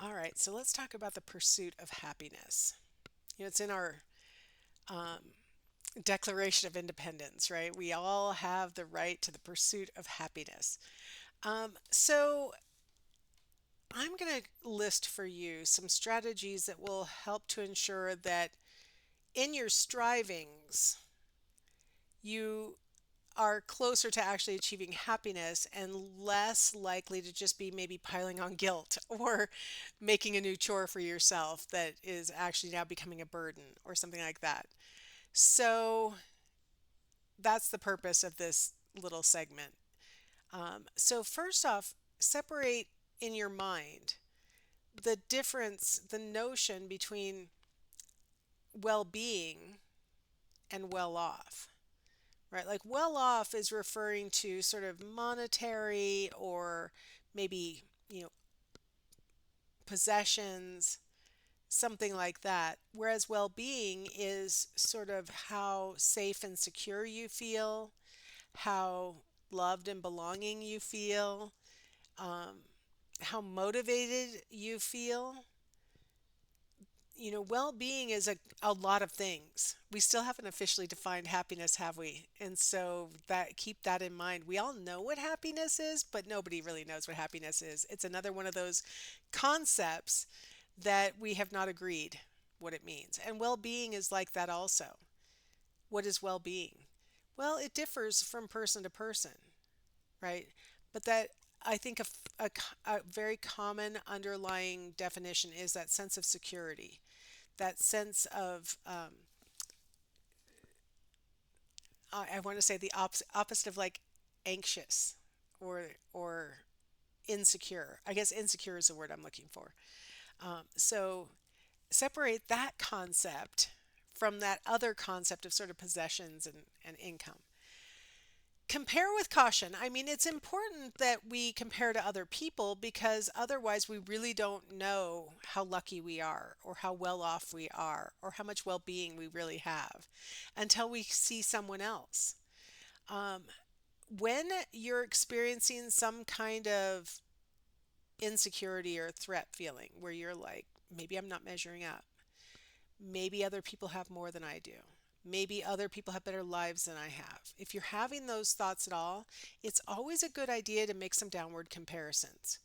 All right, so let's talk about the pursuit of happiness. It's in our Declaration of Independence, right? We all have the right to the pursuit of happiness. So I'm going to list for you some strategies that will help to ensure that in your strivings, you are closer to actually achieving happiness and less likely to just be maybe piling on guilt or making a new chore for yourself that is actually now becoming a burden or something like that. So that's the purpose of this little segment. So, first off, separate in your mind the difference, the notion between well being and well off. Right? Like well off is referring to sort of monetary or maybe, possessions, something like that. Whereas well being is sort of how safe and secure you feel, how loved and belonging you feel, how motivated you feel. Well-being is a lot of things. We still haven't officially defined happiness, have we? And so that keep that in mind. We all know what happiness is, but nobody really knows what happiness is. It's another one of those concepts that we have not agreed what it means. And well-being is like that also. What is well-being? Well, it differs from person to person, right? But that I think a very common underlying definition is that sense of security, that sense of I want to say the opposite of like anxious or insecure. I guess insecure is the word I'm looking for. So separate that concept from that other concept of sort of possessions and income. Compare with caution. I mean, it's important that we compare to other people because otherwise we really don't know how lucky we are or how well off we are or how much well being we really have until we see someone else. When you're experiencing some kind of insecurity or threat feeling where you're like, maybe I'm not measuring up, maybe other people have more than I do. Maybe other people have better lives than I have. If you're having those thoughts at all, it's always a good idea to make some downward comparisons.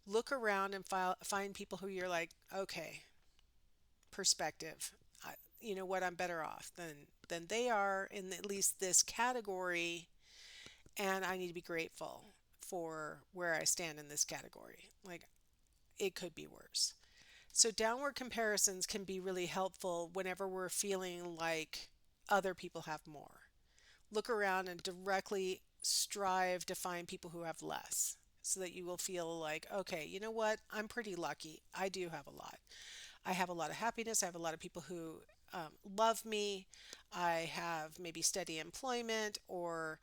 Look around and find people who you're like, okay, perspective. You know what? I'm better off than they are in at least this category, and I need to be grateful for where I stand in this category. Like it could be worse. So, downward comparisons can be really helpful whenever we're feeling like other people have more. Look around and directly strive to find people who have less so that you will feel like, okay, you know what? I'm pretty lucky. I do have a lot. I have a lot of happiness. I have a lot of people who love me. I have maybe steady employment, or,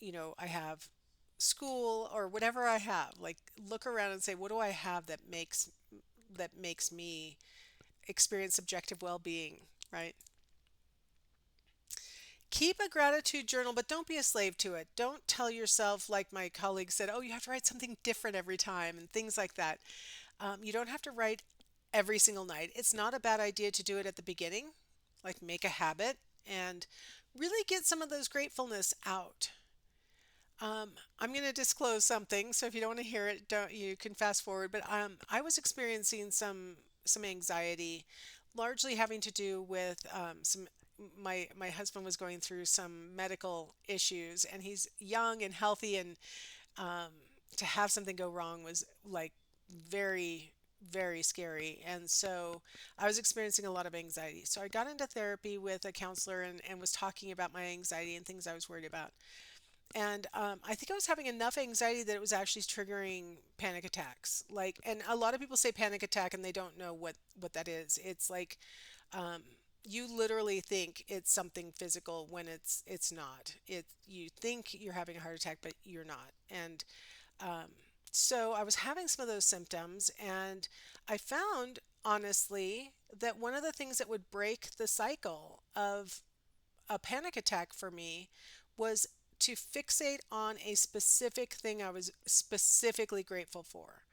I have school or whatever I have. Like, look around and say, what do I have that makes me experience subjective well-being, right? Keep a gratitude journal, but don't be a slave to it. Don't tell yourself, like my colleague said, oh, you have to write something different every time and things like that. You don't have to write every single night. It's not a bad idea to do it at the beginning, like make a habit and really get some of those gratefulness out. I'm going to disclose something, so if you don't want to hear it, don't you can fast forward. But I was experiencing some anxiety, largely having to do with some. My husband was going through some medical issues, and he's young and healthy, and to have something go wrong was like very very scary. And so I was experiencing a lot of anxiety. So I got into therapy with a counselor and was talking about my anxiety and things I was worried about. And I think I was having enough anxiety that it was actually triggering panic attacks. Like, and a lot of people say panic attack and they don't know what that is. It's like you literally think it's something physical when it's not. You think you're having a heart attack, but you're not. And so I was having some of those symptoms, and I found honestly that one of the things that would break the cycle of a panic attack for me was to fixate on a specific thing I was specifically grateful for.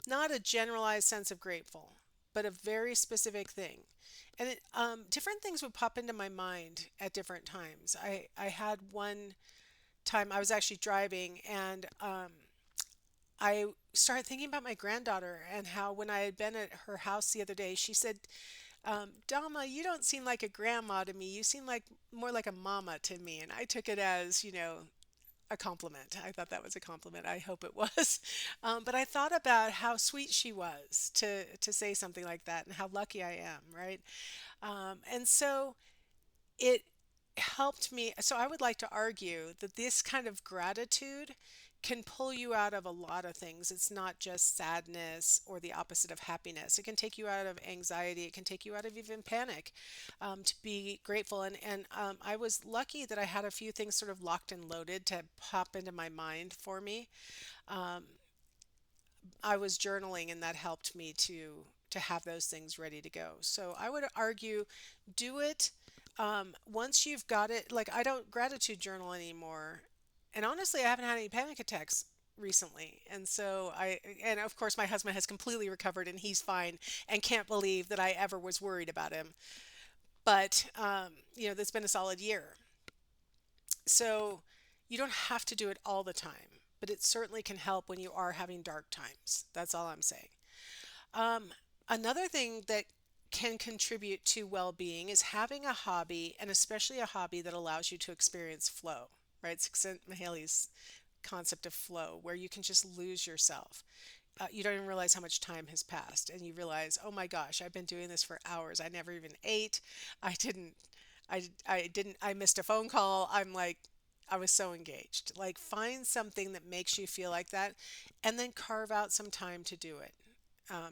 not a generalized sense of grateful, but a very specific thing. And different things would pop into my mind at different times. I had one time I was actually driving, and I started thinking about my granddaughter and how when I had been at her house the other day, she said, Dama, you don't seem like a grandma to me. You seem like more like a mama to me. And I took it as, a compliment. I thought that was a compliment. I hope it was. But I thought about how sweet she was to say something like that and how lucky I am, right? And so it helped me. So I would like to argue that this kind of gratitude can pull you out of a lot of things. It's not just sadness or the opposite of happiness. It can take you out of anxiety. It can take you out of even panic, to be grateful. And I was lucky that I had a few things sort of locked and loaded to pop into my mind for me. Um, I was journaling, and that helped me to have those things ready to go. So I would argue, do it. Once you've got it, like I don't gratitude journal anymore, and honestly, I haven't had any panic attacks recently. And of course, my husband has completely recovered and he's fine, and can't believe that I ever was worried about him. But that's been a solid year. So you don't have to do it all the time, but it certainly can help when you are having dark times. That's all I'm saying. Um, Another thing that can contribute to well being is having a hobby, and especially a hobby that allows you to experience flow, right? Csikszentmihalyi's concept of flow, where you can just lose yourself. You don't even realize how much time has passed, and you realize, oh my gosh, I've been doing this for hours. I never even ate. I didn't. I didn't. I missed a phone call. I was so engaged. Like, find something that makes you feel like that, and then carve out some time to do it.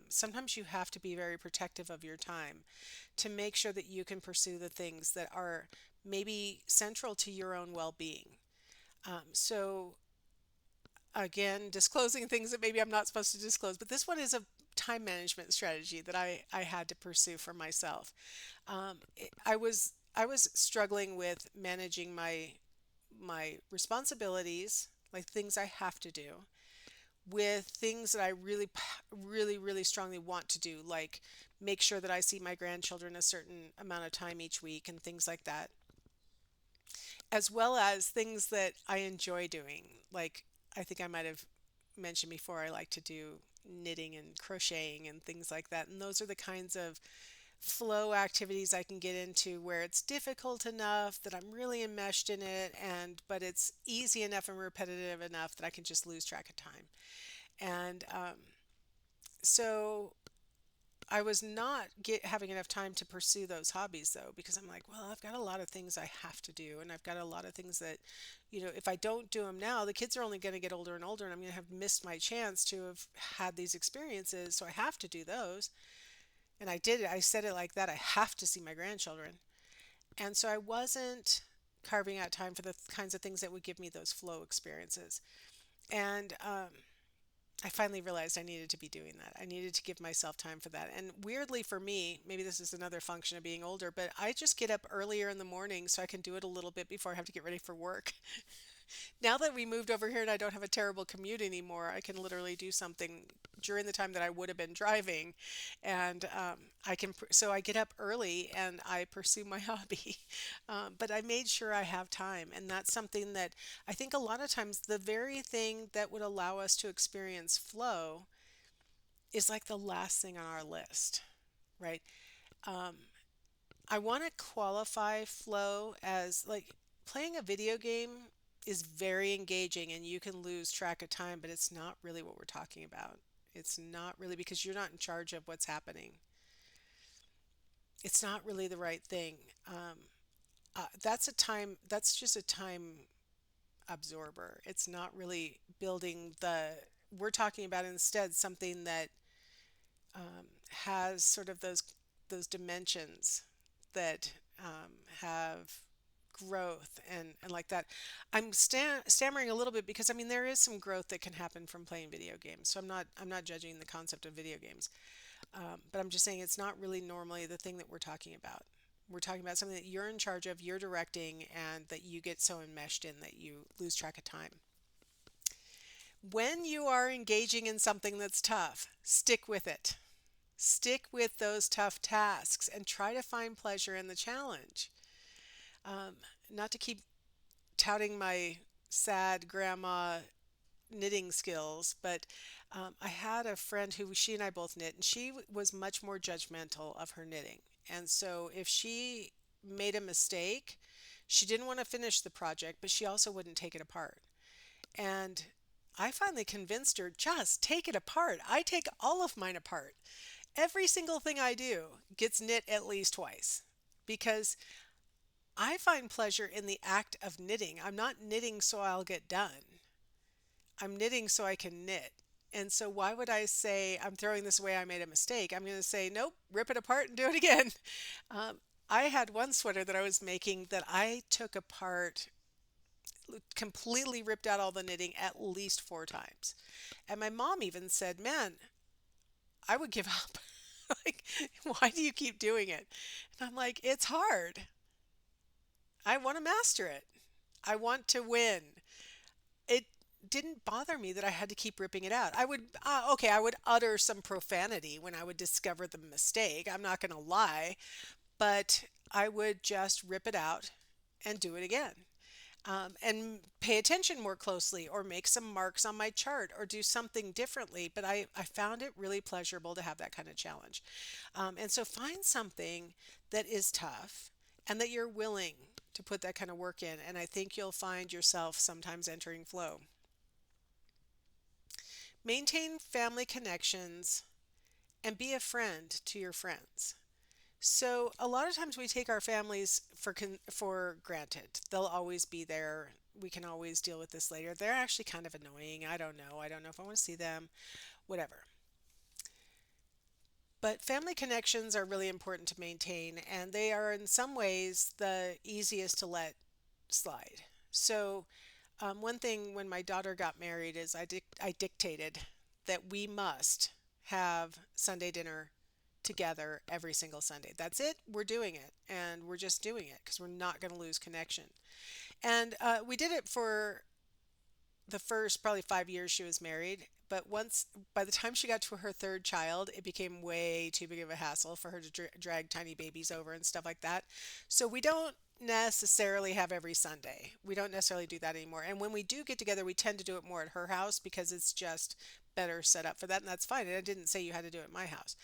Sometimes you have to be very protective of your time to make sure that you can pursue the things that are maybe central to your own well being. So, again, disclosing things that maybe I'm not supposed to disclose, but this one is a time management strategy that I had to pursue for myself. I was struggling with managing my responsibilities, like things I have to do, with things that I really, really, really strongly want to do, like make sure that I see my grandchildren a certain amount of time each week and things like that, as well as things that I enjoy doing. Like, I think I might have mentioned before, I like to do knitting and crocheting and things like that. And those are the kinds of flow activities I can get into where it's difficult enough that I'm really enmeshed in it, and but it's easy enough and repetitive enough that I can just lose track of time. And so I was not having enough time to pursue those hobbies though, because I'm like, well, I've got a lot of things I have to do, and I've got a lot of things that, if I don't do them now, the kids are only going to get older and older, and I'm going to have missed my chance to have had these experiences. So I have to do those. And I did it. I said it like that. I have to see my grandchildren. And so I wasn't carving out time for the kinds of things that would give me those flow experiences. And I finally realized I needed to be doing that. I needed to give myself time for that. And weirdly for me, maybe this is another function of being older, but I just get up earlier in the morning so I can do it a little bit before I have to get ready for work. Now that we moved over here and I don't have a terrible commute anymore, I can literally do something during the time that I would have been driving, and so I get up early and I pursue my hobby. But I made sure I have time, and that's something that I think a lot of times the very thing that would allow us to experience flow is like the last thing on our list, right? Um, I want to qualify flow as like playing a video game is very engaging and you can lose track of time, but it's not really what we're talking about. It's not really, because you're not in charge of what's happening. It's not really the right thing. That's just a time absorber. It's not really building we're talking about instead something that has sort of those dimensions that have growth and like that. I'm stammering a little bit because I mean there is some growth that can happen from playing video games. So I'm not judging the concept of video games, but I'm just saying it's not really normally the thing that we're talking about. We're talking about something that you're in charge of, you're directing, and that you get so enmeshed in that you lose track of time. When you are engaging in something that's tough, stick with it. Stick with those tough tasks and try to find pleasure in the challenge. Um, Not to keep touting my sad grandma knitting skills, but I had a friend who she and I both knit, and she was much more judgmental of her knitting. And so if she made a mistake, she didn't want to finish the project, but she also wouldn't take it apart. And I finally convinced her, just take it apart. I take all of mine apart. Every single thing I do gets knit at least twice because I find pleasure in the act of knitting. I'm not knitting so I'll get done. I'm knitting so I can knit. And so why would I say I'm throwing this away, I made a mistake? I'm going to say, nope, rip it apart and do it again. Um, I had one sweater that I was making that I took apart, completely ripped out all the knitting at least 4 times. And my mom even said, man, I would give up. Like, why do you keep doing it? And I'm like, it's hard. I want to master it. I want to win. It didn't bother me that I had to keep ripping it out. Okay, I would utter some profanity when I would discover the mistake. I'm not going to lie, but I would just rip it out and do it again. And pay attention more closely or make some marks on my chart or do something differently. But I found it really pleasurable to have that kind of challenge. And so find something that is tough and that you're willing to put that kind of work in. And I think you'll find yourself sometimes entering flow. Maintain family connections and be a friend to your friends. So a lot of times we take our families for granted. They'll always be there. We can always deal with this later. They're actually kind of annoying. I don't know. I don't know if I want to see them, whatever. But family connections are really important to maintain, and they are in some ways the easiest to let slide. So, one thing when my daughter got married is I dictated that we must have Sunday dinner together every single Sunday. That's it. We're doing it, and we're just doing it because we're not going to lose connection. And we did it for the first probably 5 years she was married. But once, by the time she got to her third child, it became way too big of a hassle for her to drag tiny babies over and stuff like that. So we don't necessarily have every Sunday. We don't necessarily do that anymore. And when we do get together, we tend to do it more at her house because it's just better set up for that. And that's fine. And I didn't say you had to do it at my house.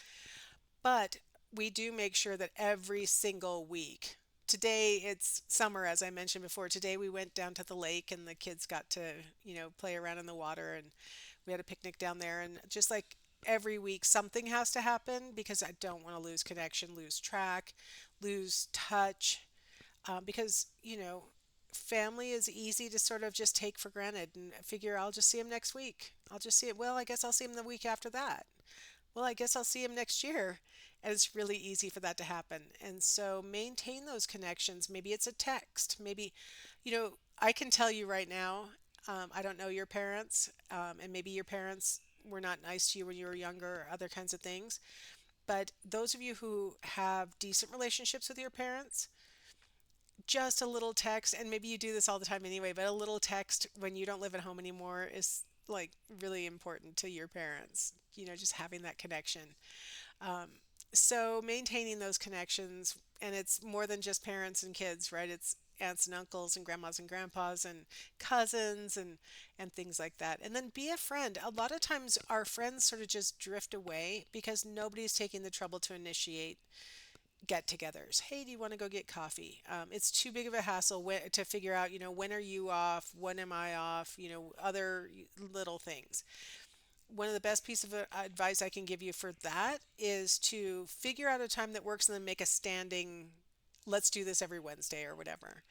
But we do make sure that every single week, today it's summer, as I mentioned before. Today we went down to the lake and the kids got to, play around in the water and we had a picnic down there. And just like every week, something has to happen because I don't want to lose connection, lose track, lose touch. Because, family is easy to sort of just take for granted and figure I'll just see him next week. I'll just see it. Well, I guess I'll see him the week after that. Well, I guess I'll see him next year. And it's really easy for that to happen. And so maintain those connections. Maybe it's a text. Maybe, I can tell you right now, I don't know your parents, and maybe your parents were not nice to you when you were younger, or other kinds of things. But those of you who have decent relationships with your parents, just a little text, and maybe you do this all the time anyway, but a little text when you don't live at home anymore is like really important to your parents, just having that connection. Um, so maintaining those connections, and it's more than just parents and kids, right? It's aunts and uncles and grandmas and grandpas and cousins and things like that. And then be a friend. A lot of times our friends sort of just drift away because nobody's taking the trouble to initiate get-togethers. Hey, do you want to go get coffee? It's too big of a hassle to figure out, when are you off? When am I off? Other little things. One of the best pieces of advice I can give you for that is to figure out a time that works and then make a standing, let's do this every Wednesday or whatever.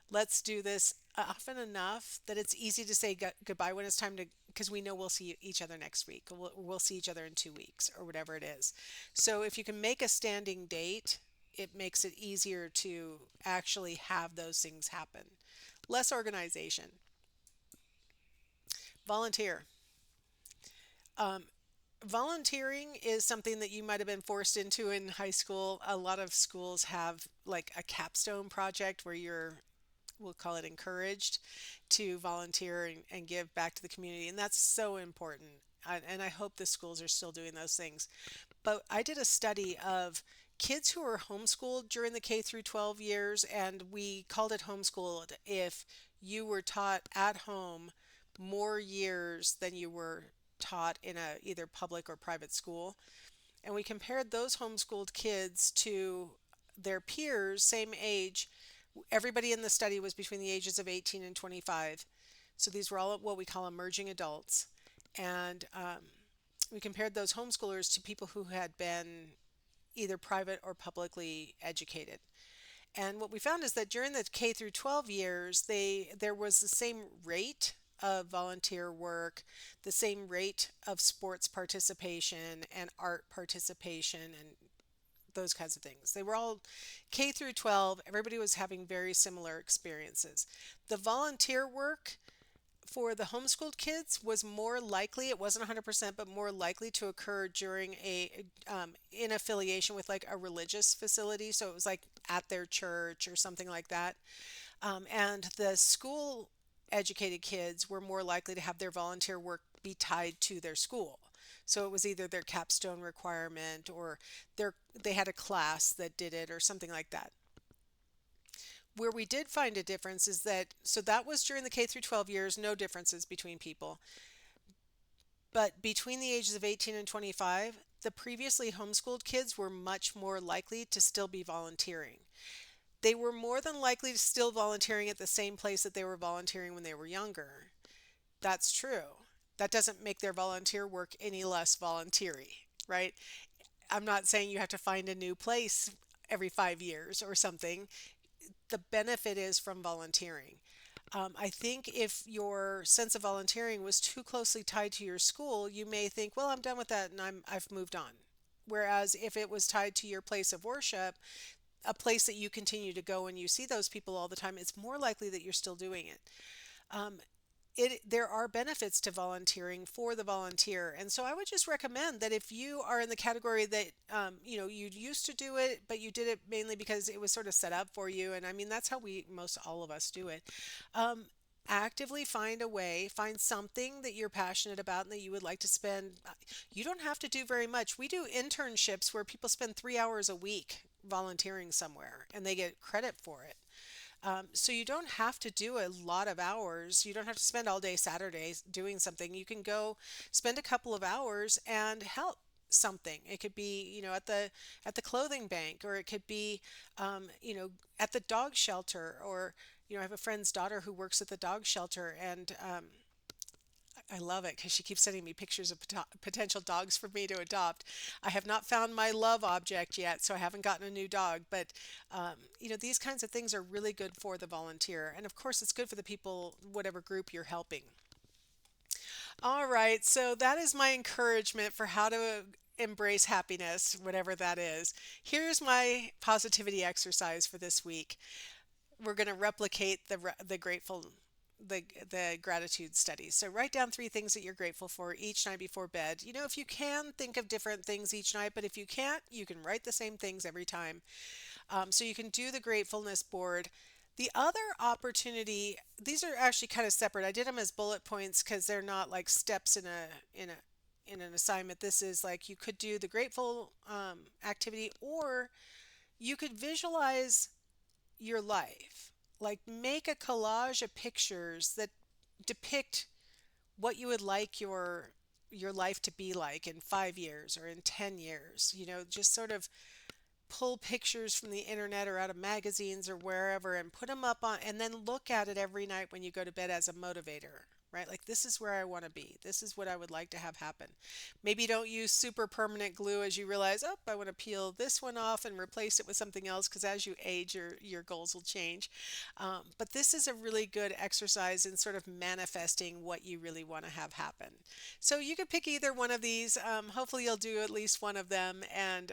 Let's do this often enough that it's easy to say goodbye when it's time to, because we know we'll see each other next week. We'll see each other in 2 weeks or whatever it is. So if you can make a standing date, it makes it easier to actually have those things happen. Less organization. Volunteer. Um, Volunteering is something that you might have been forced into in high school. A lot of schools have like a capstone project where you're we'll call it encouraged to volunteer and give back to the community. And that's so important. And I hope the schools are still doing those things. But I did a study of kids who were homeschooled during the K through 12 years, and we called it homeschooled if you were taught at home more years than you were taught in a either public or private school. And we compared those homeschooled kids to their peers, same age. Everybody in the study was between the ages of 18 and 25. So these were all what we call emerging adults. And we compared those homeschoolers to people who had been either private or publicly educated. And what we found is that during the K through 12 years, there was the same rate of volunteer work, the same rate of sports participation and art participation and those kinds of things. They were all K through 12, everybody was having very similar experiences. The volunteer work for the homeschooled kids was more likely, it wasn't 100%, but more likely to occur during in affiliation with like a religious facility. So it was like at their church or something like that. And the school educated kids were more likely to have their volunteer work be tied to their school. So it was either their capstone requirement or they had a class that did it or something like that. Where we did find a difference is that, so that was during the K through 12 years, no differences between people. But between the ages of 18 and 25, the previously homeschooled kids were much more likely to still be volunteering. They were more than likely to still volunteering at the same place that they were volunteering when they were younger. That's true. That doesn't make their volunteer work any less volunteery, right? I'm not saying you have to find a new place every 5 years or something. The benefit is from volunteering. I think if your sense of volunteering was too closely tied to your school, you may think, well, I'm done with that and I've moved on. Whereas if it was tied to your place of worship, a place that you continue to go and you see those people all the time, it's more likely that you're still doing it. Um, there are benefits to volunteering for the volunteer, and so I would just recommend that if you are in the category that you used to do it but you did it mainly because it was sort of set up for you, and I mean that's how we most all of us do it. Actively find a way, find something that you're passionate about and that you would like to spend. You don't have to do very much. We do internships where people spend 3 hours a week volunteering somewhere and they get credit for it. So you don't have to do a lot of hours. You don't have to spend all day Saturdays doing something. You can go spend a couple of hours and help something. It could be, at the clothing bank, or it could be, at the dog shelter, or I have a friend's daughter who works at the dog shelter, and I love it because she keeps sending me pictures of potential dogs for me to adopt. I have not found my love object yet, so I haven't gotten a new dog. But, these kinds of things are really good for the volunteer. And of course, it's good for the people, whatever group you're helping. All right, so that is my encouragement for how to embrace happiness, whatever that is. Here's my positivity exercise for this week. We're going to replicate the the gratitude studies. So write down 3 things that you're grateful for each night before bed. If you can, think of different things each night, but if you can't, you can write the same things every time. So you can do the gratefulness board. The other opportunity, these are actually kind of separate. I did them as bullet points because they're not like steps in an assignment. This is like you could do the grateful activity, or you could visualize your life. Like make a collage of pictures that depict what you would like your life to be like in 5 years or in 10 years. Just sort of pull pictures from the internet or out of magazines or wherever and put them up on, and then look at it every night when you go to bed as a motivator, right? Like, this is where I want to be. This is what I would like to have happen. Maybe don't use super permanent glue as you realize, oh, I want to peel this one off and replace it with something else, because as you age, your goals will change. But this is a really good exercise in sort of manifesting what you really want to have happen. So you could pick either one of these. Hopefully you'll do at least one of them and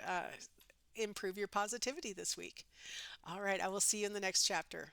improve your positivity this week. All right, I will see you in the next chapter.